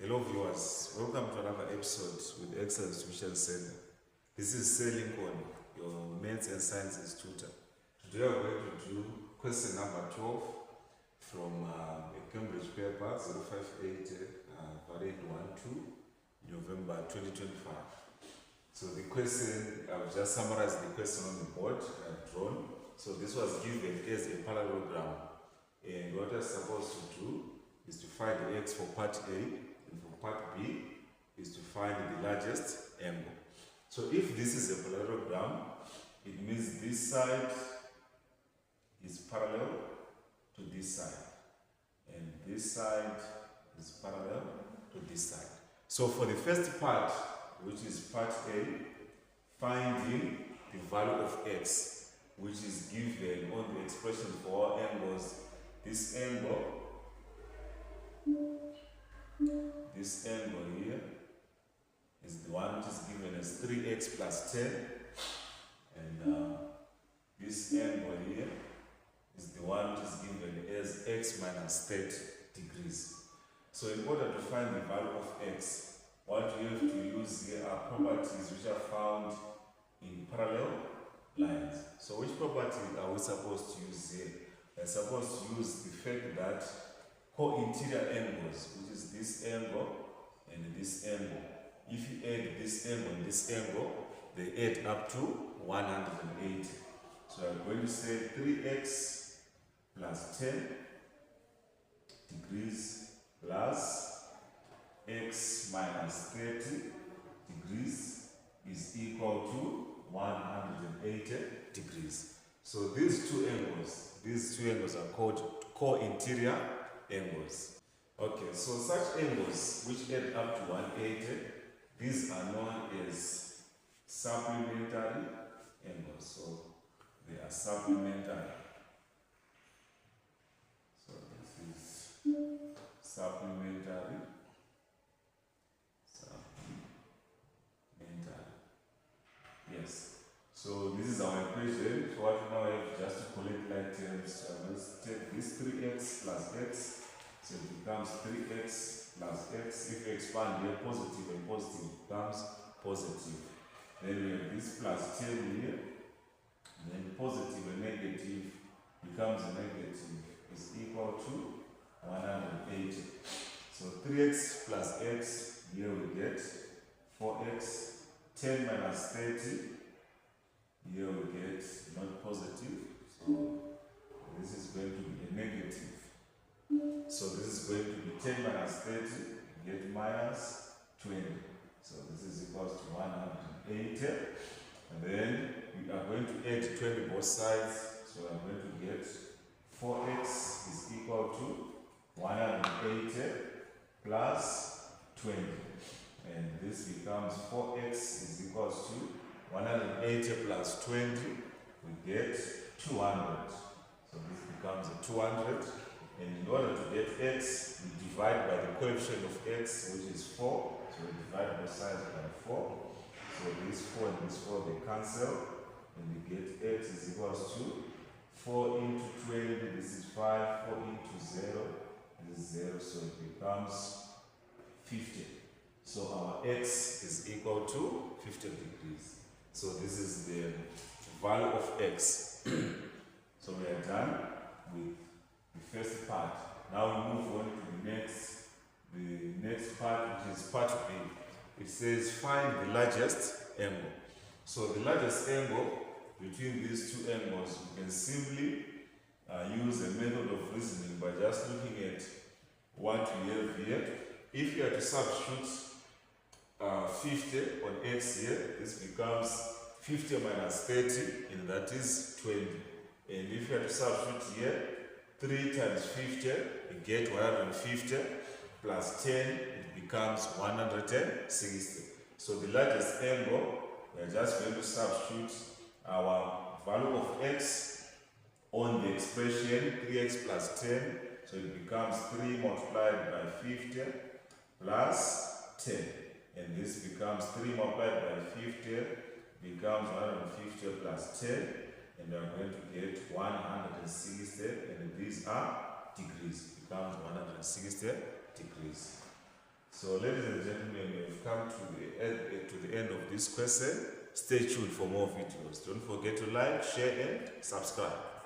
Hello viewers, welcome to another episode with Excellence Tuition Center. This is Sir Lincoln, your Maths and Sciences tutor. Today we are going to do question number 12 from the Cambridge paper 058 variant 1-2 November 2025. So the question, I've just summarized the question on the board I've drawn. So this was given as a parallelogram, and what I'm supposed to do is to find the x for part A, and for part B is to find the largest angle. So if this is a parallelogram, it means this side is parallel to this side, and this side is parallel to this side. So for the first part, which is part A, finding the value of x, which is given on the expression for all angles. This angle here is the one which is given as 3x plus 10, and this angle here is the one which is given as x minus 30 degrees. So in order to find the value of x, what you have to use here are properties which are found in parallel lines. So which property are we supposed to use here? We're supposed to use the fact that co-interior angles, which is this angle and this angle, if you add this angle and this angle, they add up to 180. So I'm going to say 3x plus 10 degrees plus x minus 30 degrees is equal to 180 degrees. So these two angles are called co-interior angles. Okay, so such angles which add up to 180, these are known as supplementary angles. So they are supplementary. So this is supplementary. Yes. So this is our equation. So what we now have just to collect like terms. Let's take this 3x plus x. So it becomes 3x plus x. If you expand here, positive and positive becomes positive. Then we have this plus 10 here. And then positive and negative becomes negative. Is equal to 180. So 3x plus x, here we get 4x. 10 minus 30, here we get not positive, so this is going to be a negative. So this is going to be 10 minus 30, get minus 20. So this is equals to 180. And then we are going to add 20 both sides, so I'm going to get 4x is equal to 180 plus 20. And this becomes 4x is equals to 180 plus 20, we get 200. So this becomes a 200. And in order to get x, we divide by the coefficient of x, which is 4. So we divide both sides by 4. So this 4 and this 4, they cancel. And we get x is equals to 4 into 20, this is 5, 4 into 0, this is 0. So it becomes 50. So our x is equal to 50 degrees. So this is the value of x. So we are done with the first part. Now we move on to the next part, which is part B. It says find the largest angle. So the largest angle between these two angles, we can simply use a method of reasoning by just looking at what we have here. If you are to substitute 50 on x here, this becomes 50 minus 30, and that is 20. And if you have to substitute here, 3 times 50, you get 150, plus 10, it becomes 160. So the largest angle, we are just going to substitute our value of x on the expression 3x plus 10, so it becomes 3 multiplied by 50 plus 10. And this becomes 3 multiplied by 50, becomes 150 plus 10, and we are going to get 160, and these are degrees, becomes 160 degrees. So ladies and gentlemen, we've come to the end of this question. Stay tuned for more videos. Don't forget to like, share and subscribe.